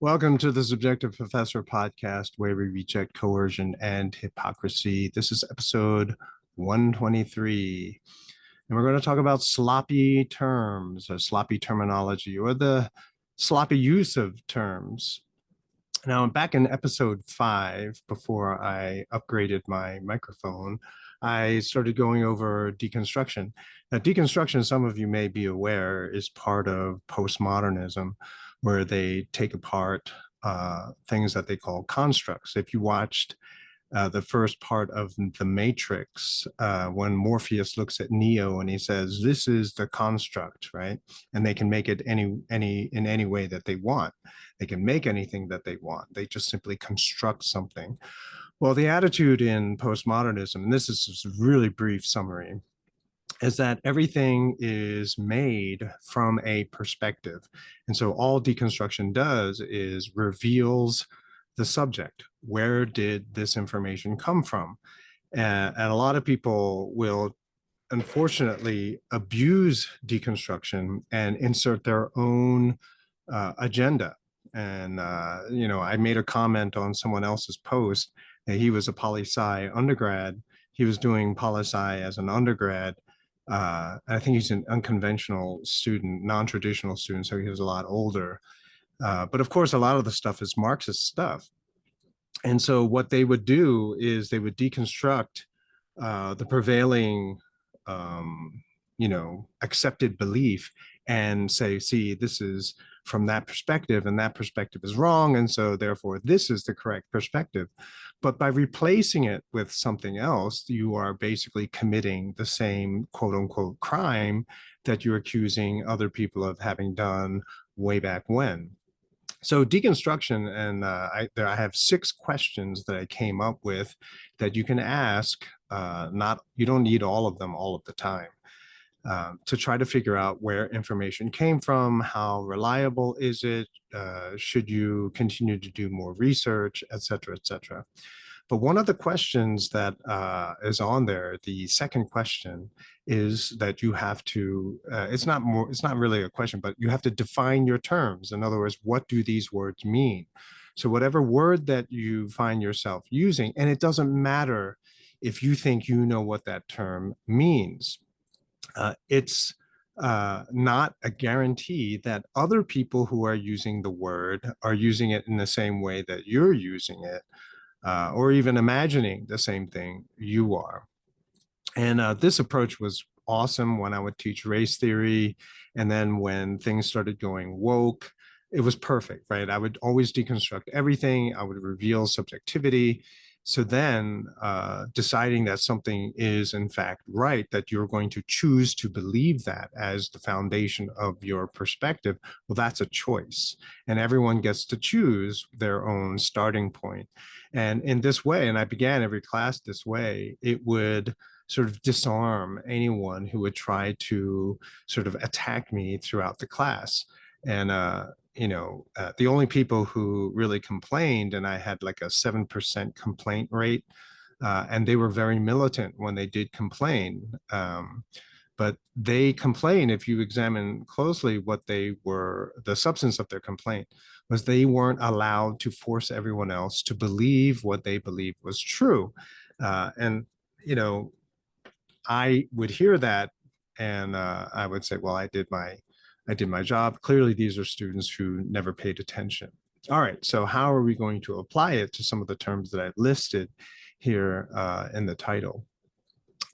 Welcome to the Subjective Professor podcast, where we reject coercion and hypocrisy. This is episode 123. And we're going to talk about sloppy terms or sloppy terminology or the sloppy use of terms. Now, back in episode 5, before I upgraded my microphone, I started going over deconstruction. Now, deconstruction, some of you may be aware, is part of postmodernism, where they take apart things that they call constructs. If you watched the first part of The Matrix, when Morpheus looks at Neo and he says, "This is the construct," right? And they can make it in any way that they want. They can make anything that they want. They just simply construct something. Well, the attitude in postmodernism, and this is just a really brief summary, is that everything is made from a perspective. And so all deconstruction does is reveals the subject. Where did this information come from? And a lot of people will unfortunately abuse deconstruction and insert their own agenda. And, I made a comment on someone else's post that he was a poli-sci undergrad. He was doing poli-sci as an undergrad. I think he's an unconventional student, non-traditional student, so he was a lot older. But of course, a lot of the stuff is Marxist stuff. And so what they would do is they would deconstruct the prevailing, accepted belief and say, see, this is from that perspective, and that perspective is wrong. And so therefore, this is the correct perspective. But by replacing it with something else, you are basically committing the same quote unquote crime that you're accusing other people of having done way back when. So deconstruction, and I have 6 questions that I came up with that you can ask. Not You don't need all of them all of the time, to try to figure out where information came from, how reliable is it, should you continue to do more research, et cetera, et cetera. But one of the questions that is on there, the second question, is that you have to, it's not really a question, but you have to define your terms. In other words, what do these words mean? So whatever word that you find yourself using, and it doesn't matter if you think you know what that term means, it's not a guarantee that other people who are using the word are using it in the same way that you're using it, or even imagining the same thing you are. And this approach was awesome when I would teach race theory. And then when things started going woke, it was perfect, right? I would always deconstruct everything. I would reveal subjectivity. So then deciding that something is in fact right, that you're going to choose to believe that as the foundation of your perspective, well, that's a choice. And everyone gets to choose their own starting point. And in this way, and I began every class this way, it would sort of disarm anyone who would try to sort of attack me throughout the class. And the only people who really complained, and I had like a 7% complaint rate, and they were very militant when they did complain. But they complain, if you examine closely what they were, the substance of their complaint was they weren't allowed to force everyone else to believe what they believed was true. And, I would hear that, and I would say, well, I did my job. Clearly, these are students who never paid attention. All right, so how are we going to apply it to some of the terms that I've listed here in the title?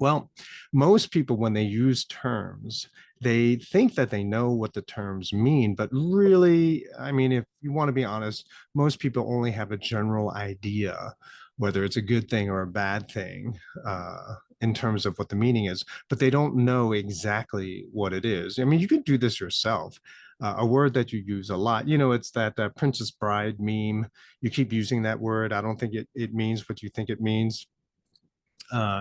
Well, most people, when they use terms, they think that they know what the terms mean, but really, I mean, if you want to be honest, most people only have a general idea, whether it's a good thing or a bad thing, in terms of what the meaning is, but they don't know exactly what it is. I mean, you can do this yourself. A word that you use a lot, it's that Princess Bride meme. You keep using that word. I don't think it means what you think it means.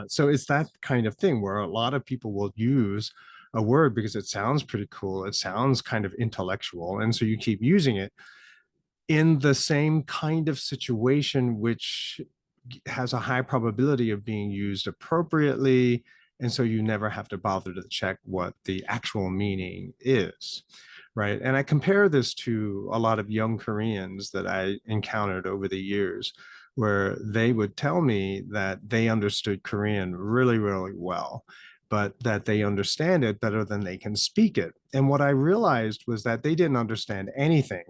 So it's that kind of thing where a lot of people will use a word because it sounds pretty cool. It sounds kind of intellectual. And so you keep using it in the same kind of situation, which has a high probability of being used appropriately. And so you never have to bother to check what the actual meaning is. right? And I compare this to a lot of young Koreans that I encountered over the years, where they would tell me that they understood Korean really, really well, but that they understand it better than they can speak it. And what I realized was that they didn't understand anything,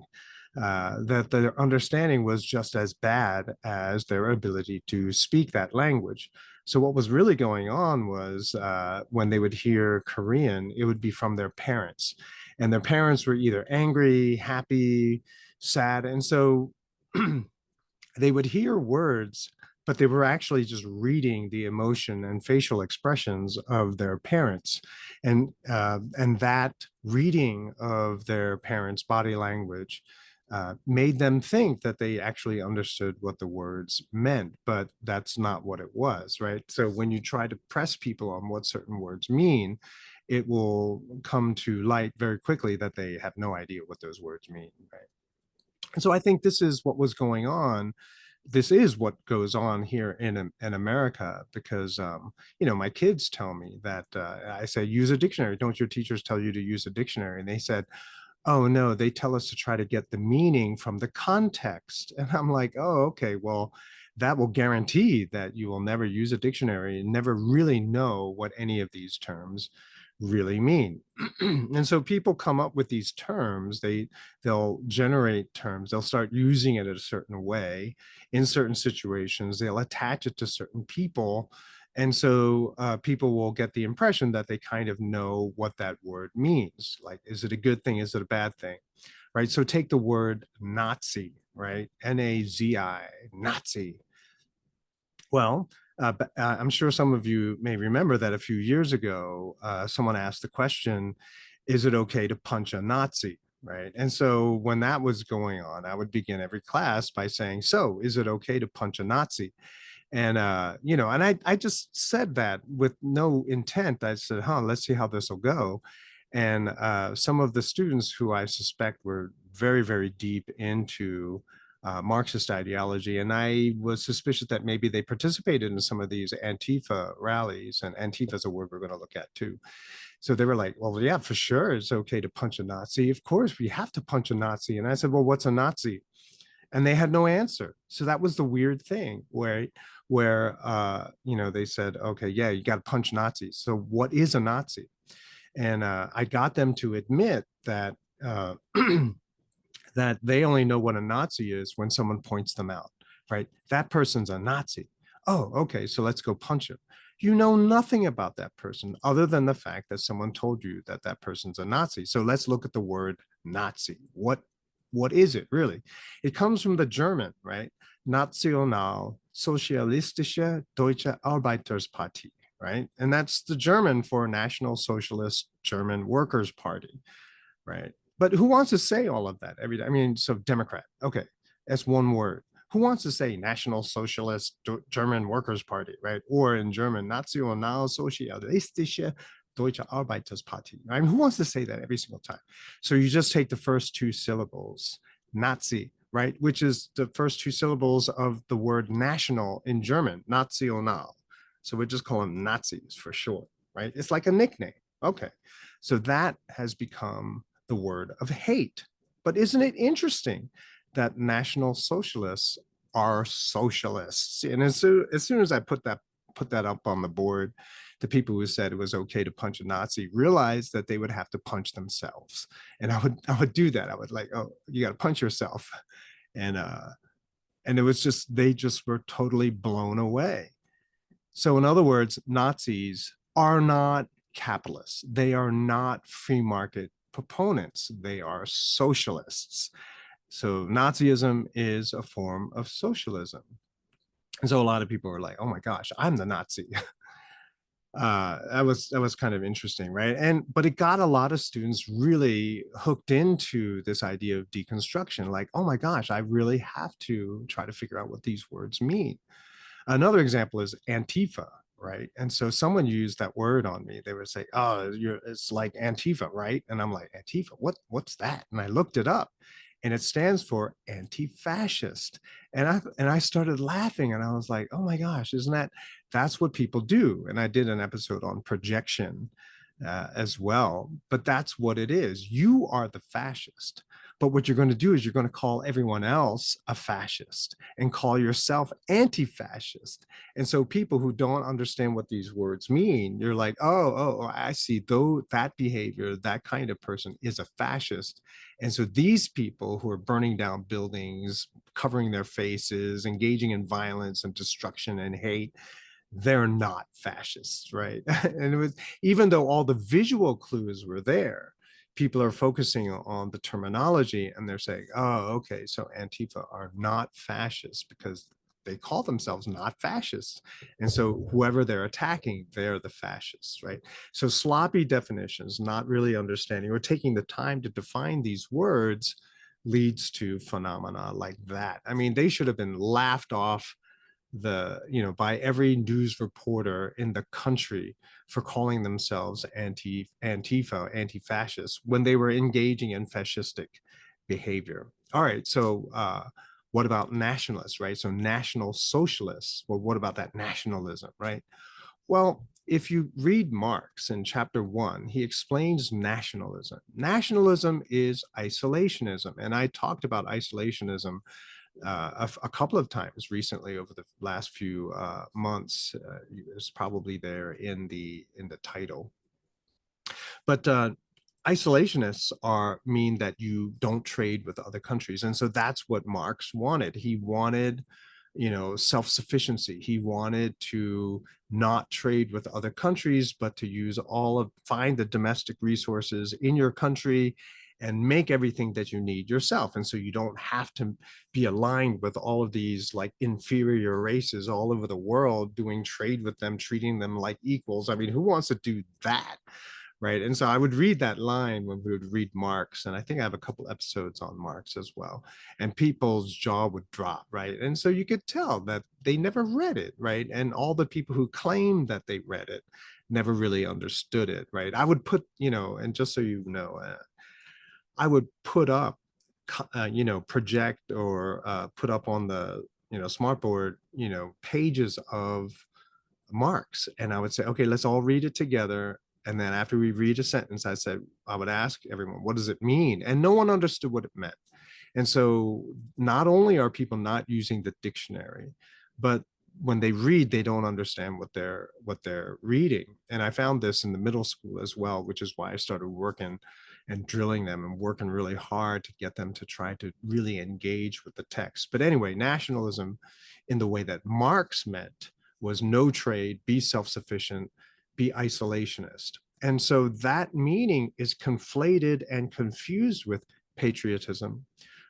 that their understanding was just as bad as their ability to speak that language. So what was really going on was when they would hear Korean, it would be from their parents, and their parents were either angry, happy, sad, and so they would hear words, but they were actually just reading the emotion and facial expressions of their parents, and that reading of their parents' body language made them think that they actually understood what the words meant, but that's not what it was, right? So when you try to press people on what certain words mean, it will come to light very quickly that they have no idea what those words mean, right? And so I think this is what was going on. This is what goes on here in America, because my kids tell me that I say use a dictionary. Don't your teachers tell you to use a dictionary? And they said, oh no, they tell us to try to get the meaning from the context. And I'm like, oh, okay, well, that will guarantee that you will never use a dictionary and never really know what any of these terms really mean. And so people come up with these terms, they'll generate terms, they'll start using it in a certain way in certain situations, they'll attach it to certain people. And so people will get the impression that they kind of know what that word means. Like, is it a good thing? Is it a bad thing? Right. So take the word Nazi, right? Nazi, Nazi. Well, I'm sure some of you may remember that a few years ago, someone asked the question, is it okay to punch a Nazi? Right. And so when that was going on, I would begin every class by saying, so is it okay to punch a Nazi? And and I just said that with no intent. I said, let's see how this will go. And some of the students who I suspect were very, very deep into Marxist ideology, and I was suspicious that maybe they participated in some of these Antifa rallies, and Antifa is a word we're going to look at too. So they were like, well, yeah, for sure, it's okay to punch a Nazi. Of course, we have to punch a Nazi. And I said, well, what's a Nazi? And they had no answer. So that was the weird thing where they said, okay, yeah, you got to punch Nazis. So what is a Nazi? And I got them to admit that that they only know what a Nazi is when someone points them out, right? That person's a Nazi. Oh, okay, so let's go punch him. You know nothing about that person other than the fact that someone told you that that person's a Nazi. So let's look at the word Nazi. What is it really? It comes from the German, right? National Sozialistische Deutsche Arbeiterspartie, right? And that's the German for National Socialist German Workers' Party, right? But who wants to say all of that every day? I mean, so Democrat, okay, that's one word. Who wants to say National Socialist German Workers' Party, right? Or in German, Nationalsozialistische Deutsche Arbeiterspartie. I mean, who wants to say that every single time? So you just take the first two syllables, Nazi, right? Which is the first two syllables of the word national in German, National. So we just call them Nazis for short, right? It's like a nickname. Okay. So that has become the word of hate. But isn't it interesting that National Socialists are socialists? And as soon as I put that up on the board, the people who said it was okay to punch a Nazi realized that they would have to punch themselves. And I would do that. I would like, oh, you got to punch yourself. And it was just, they just were totally blown away. So in other words, Nazis are not capitalists. They are not free market proponents. They are socialists. So Nazism is a form of socialism. And so a lot of people are like, oh my gosh, I'm the Nazi. That was kind of interesting, right? But it got a lot of students really hooked into this idea of deconstruction. Like, oh my gosh, I really have to try to figure out what these words mean. Another example is Antifa, right? And so someone used that word on me. They would say, "Oh, it's like Antifa, right?" And I'm like, "Antifa? What's that?" And I looked it up, and it stands for anti-fascist. And I started laughing, and I was like, "Oh my gosh, isn't that's what people do?" And I did an episode on projection, as well. But that's what it is. You are the fascist. But what you're going to do is you're going to call everyone else a fascist and call yourself anti-fascist. And so people who don't understand what these words mean, you're like, oh, I see. Though that behavior, that kind of person is a fascist. And so these people who are burning down buildings, covering their faces, engaging in violence and destruction and hate, they're not fascists, right? And it was, even though all the visual clues were there, people are focusing on the terminology and they're saying, oh, okay, so Antifa are not fascists because they call themselves not fascists. And so whoever they're attacking, they're the fascists, right? So sloppy definitions, not really understanding or taking the time to define these words leads to phenomena like that. I mean, they should have been laughed off by every news reporter in the country for calling themselves Antifa, anti-fascist, when they were engaging in fascistic behavior. All right, so what about nationalists, right? So national socialists. Well, what about that nationalism, right? Well, if you read Marx in chapter 1, he explains nationalism. Nationalism is isolationism. And I talked about isolationism a couple of times recently over the last few months. It's probably there in the title. But isolationists mean that you don't trade with other countries, and so that's what Marx wanted. He wanted, self-sufficiency. He wanted to not trade with other countries, but to find the domestic resources in your country and make everything that you need yourself. And so you don't have to be aligned with all of these like inferior races all over the world, doing trade with them, treating them like equals. I mean, who wants to do that? Right. And so I would read that line when we would read Marx. And I think I have a couple episodes on Marx as well. And people's jaw would drop. Right. And so you could tell that they never read it. Right. And all the people who claimed that they read it never really understood it. Right. I would put, and just so you know, I would put up, project or put up on the, smartboard, pages of Marx. And I would say, okay, let's all read it together. And then after we read a sentence, I would ask everyone, what does it mean? And no one understood what it meant. And so not only are people not using the dictionary, but when they read, they don't understand what they're reading. And I found this in the middle school as well, which is why I started working and drilling them and working really hard to get them to try to really engage with the text. But anyway, nationalism in the way that Marx meant was no trade, be self-sufficient, be isolationist. And so that meaning is conflated and confused with patriotism,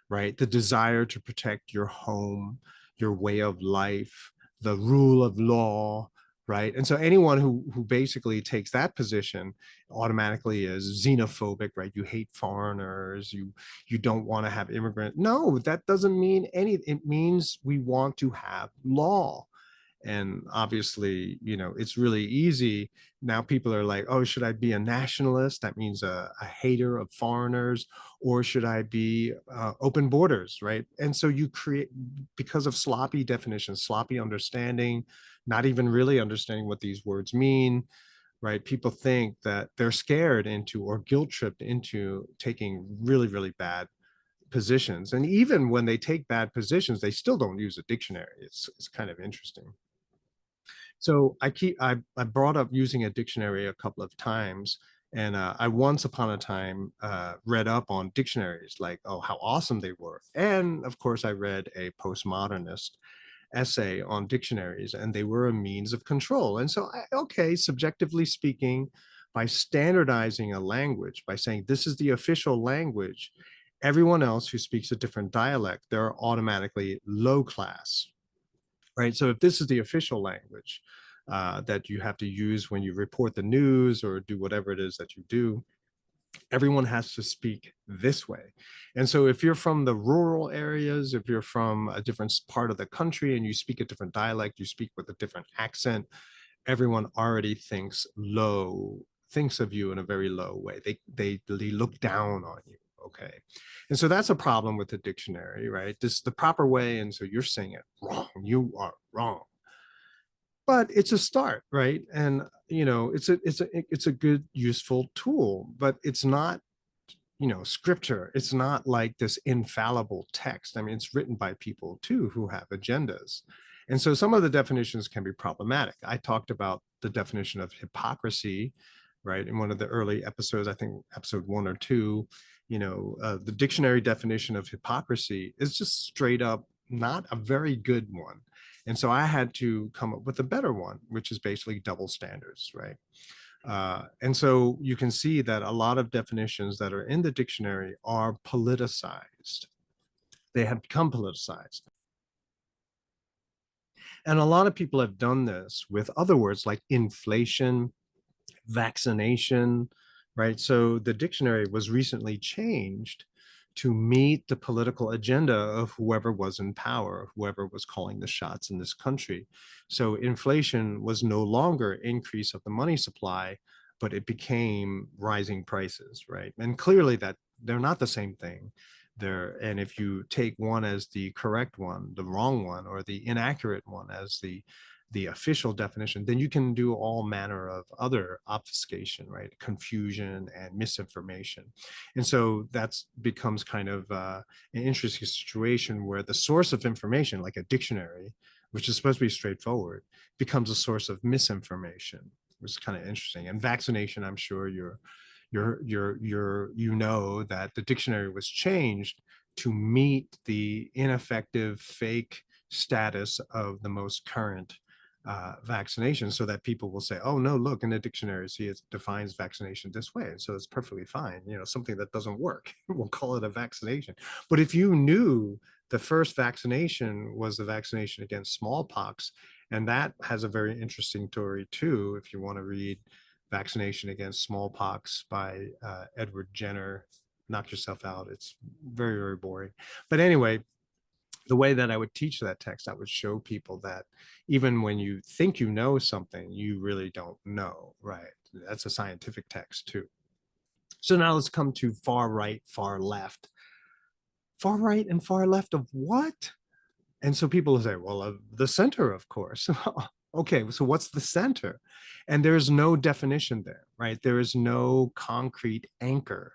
right? The desire to protect your home, your way of life, the rule of law, right? And so anyone who basically takes that position automatically is xenophobic, right? You hate foreigners, you don't want to have immigrants. No, that doesn't mean it means we want to have law. And obviously, it's really easy. Now people are like, oh, should I be a nationalist? That means a hater of foreigners. Or should I be open borders, right? And so you create, because of sloppy definitions, sloppy understanding, not even really understanding what these words mean, right? People think that they're scared into or guilt tripped into taking really, really bad positions. And even when they take bad positions, they still don't use a dictionary. It's kind of interesting. So I brought up using a dictionary a couple of times, and I once upon a time read up on dictionaries, like, oh, how awesome they were. And of course, I read a postmodernist essay on dictionaries, and they were a means of control. And so, okay, subjectively speaking, by standardizing a language, by saying this is the official language, everyone else who speaks a different dialect, they're automatically low class, right? So if this is the official language that you have to use when you report the news or do whatever it is that you do, everyone has to speak this way. And so if you're from the rural areas, if you're from a different part of the country and you speak a different dialect, you speak with a different accent, everyone already thinks of you in a very low way. They look down on you. Okay. And so that's a problem with the dictionary, right? This is the proper way. And so you're saying it wrong. You are wrong. but it's a start, right? And it's a good useful tool, but it's not scripture. It's not like this infallible text. I mean, it's written by people too who have agendas. And so some of the definitions can be problematic. I talked about the definition of hypocrisy, right, in one of the early episodes, I think episode 1 or 2. The dictionary definition of hypocrisy is just straight up not a very good one. And so I had to come up with a better one, which is basically double standards, right? And so you can see that a lot of definitions that are in the dictionary are politicized. They have become politicized. And a lot of people have done this with other words like inflation, vaccination, right? So the dictionary was recently changed to meet the political agenda of whoever was in power, whoever was calling the shots in this country. So inflation was no longer increase of the money supply, but it became rising prices, right? And clearly that they're not the same thing. And if you take one as the correct one, the wrong one, or the inaccurate one as the official definition, then you can do all manner of other obfuscation, right? Confusion and misinformation. And so that's becomes kind of an interesting situation where the source of information, like a dictionary, which is supposed to be straightforward, becomes a source of misinformation, which is kind of interesting. And vaccination, I'm sure that the dictionary was changed to meet the ineffective fake status of the most current vaccination, so that people will say, oh no, look in the dictionary, see, it defines vaccination this way, and so it's perfectly fine. Something that doesn't work, we'll call it a vaccination. But if you knew the first vaccination was the vaccination against smallpox, and that has a very interesting story too, if you want to read Vaccination Against Smallpox by Edward Jenner, knock yourself out. It's very, very boring. But anyway, the way that I would teach that text, I would show people that even when you think you know something, you really don't know, right? That's a scientific text too. So now let's come to far right, far left. Far right and far left of what? And so people will say, well, the center, of course. Okay, so what's the center? And there's no definition there, right? There is no concrete anchor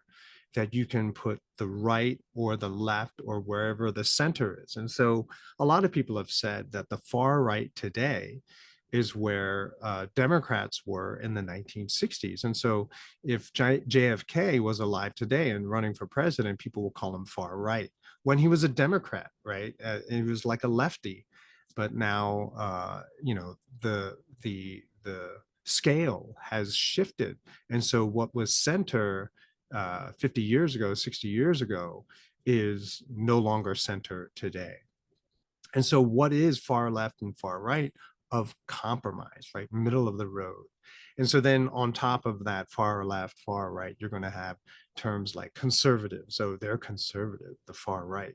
that you can put the right or the left or wherever the center is. And so a lot of people have said that the far right today is where Democrats were in the 1960s. And so if JFK was alive today and running for president, people will call him far right when he was a Democrat, right? He was like a lefty. But now, the scale has shifted. And so what was center 50 years ago, 60 years ago, is no longer center today. And so what is far left and far right? Of compromise, right? Middle of the road. And so then on top of that far left, far right, you're going to have terms like conservative. So they're conservative, the far right,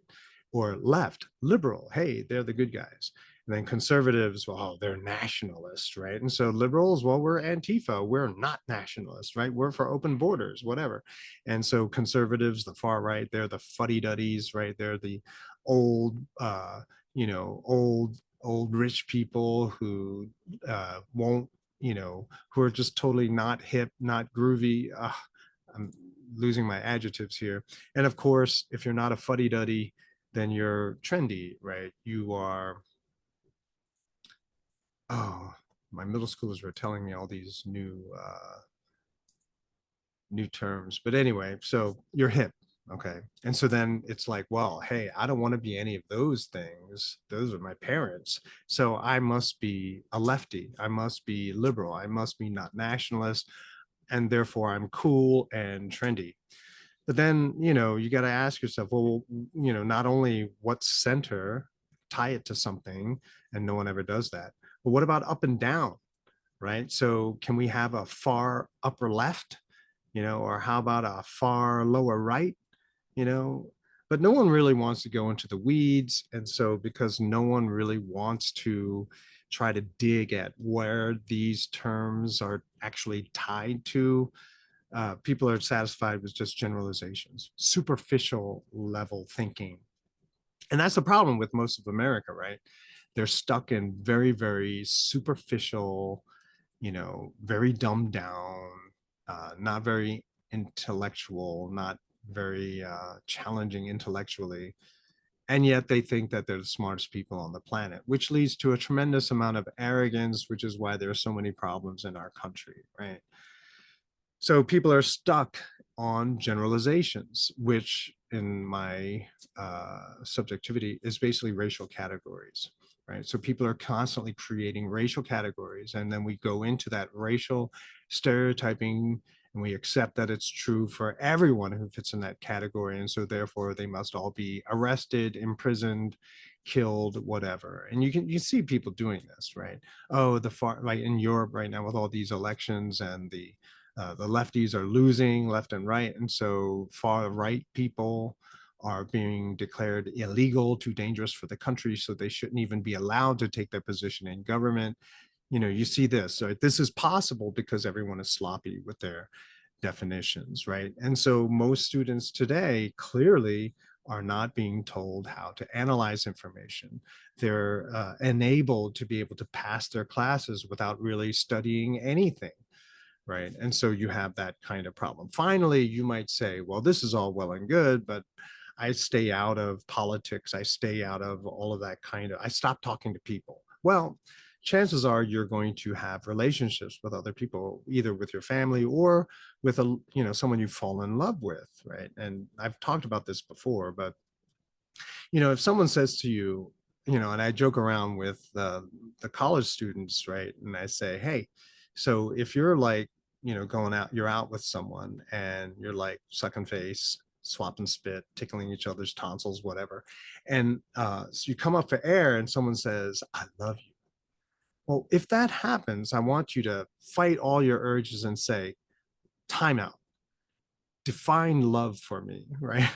or left, liberal. Hey, they're the good guys. And then conservatives, well, they're nationalists, right? And so liberals, well, we're Antifa. We're not nationalists, right? We're for open borders, whatever. And so conservatives, the far right, they're the fuddy-duddies, right? They're the old, old rich people who won't, who are just totally not hip, not groovy. I'm losing my adjectives here. And of course, if you're not a fuddy-duddy, then you're trendy, right? You are, oh, my middle schoolers were telling me all these new terms. But anyway, so you're hip. Okay. And so then it's like, well, hey, I don't want to be any of those things. Those are my parents. So I must be a lefty. I must be liberal. I must be not nationalist. And therefore I'm cool and trendy. But then, you got to ask yourself, well, not only what center, tie it to something, and no one ever does that. But what about up and down, right? So can we have a far upper left, or how about a far lower right, you know? But no one really wants to go into the weeds. And so because no one really wants to try to dig at where these terms are actually tied to, people are satisfied with just generalizations, superficial level thinking. And that's the problem with most of America, right? they're stuck in very, very superficial, very dumbed down, not very intellectual, not very challenging intellectually. And yet they think that they're the smartest people on the planet, which leads to a tremendous amount of arrogance, which is why there are so many problems in our country, right? So people are stuck on generalizations, which in my subjectivity is basically racial categories, right? So people are constantly creating racial categories, and then we go into that racial stereotyping and we accept that it's true for everyone who fits in that category. And so therefore they must all be arrested, imprisoned, killed, whatever. And you see people doing this, right? Oh, the far, like in Europe right now with all these elections, and the lefties are losing left and right. And so far right people are being declared illegal, too dangerous for the country. So they shouldn't even be allowed to take their position in government. You see this, right? This is possible because everyone is sloppy with their definitions, right? And so most students today clearly are not being told how to analyze information. They're enabled to be able to pass their classes without really studying anything, right? And so you have that kind of problem. Finally, you might say, well, this is all well and good, but I stay out of politics. I stay out of all of that I stop talking to people. Well, chances are you're going to have relationships with other people, either with your family or with someone you fall in love with, right? And I've talked about this before, but if someone says to you, and I joke around with the college students, right? And I say, hey, so if you're like, going out, you're out with someone and you're like sucking face, swapping spit, tickling each other's tonsils, whatever. And so you come up for air and someone says, I love you. Well, if that happens, I want you to fight all your urges and say, time out, define love for me, right?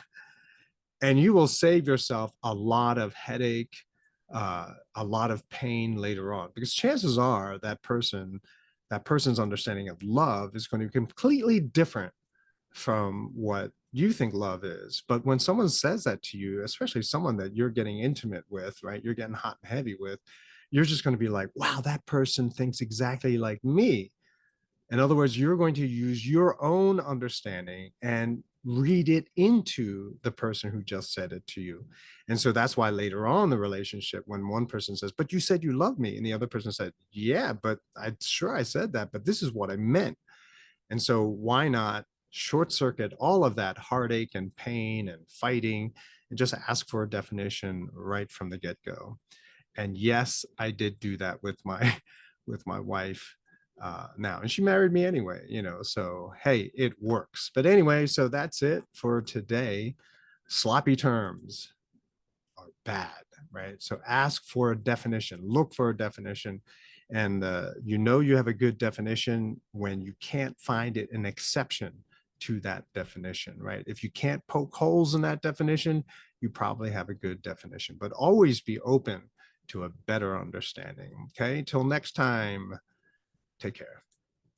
And you will save yourself a lot of headache, a lot of pain later on, because chances are that person's understanding of love is going to be completely different from what you think love is. But when someone says that to you, especially someone that you're getting intimate with, right, you're getting hot and heavy with, you're just going to be like, wow, that person thinks exactly like me. In other words, you're going to use your own understanding and read it into the person who just said it to you. And so that's why later on in the relationship, when one person says, but you said you love me, and the other person said, yeah, but I said that, but this is what I meant. And so why not short circuit all of that heartache and pain and fighting and just ask for a definition right from the get-go? And yes, I did do that with my with my wife now, and she married me anyway, so hey, it works. But anyway, so that's it for today. Sloppy terms are bad, right? So ask for a definition, look for a definition, and you have a good definition when you can't find it an exception to that definition, right? If you can't poke holes in that definition, you probably have a good definition, but always be open to a better understanding. Okay, till next time, take care.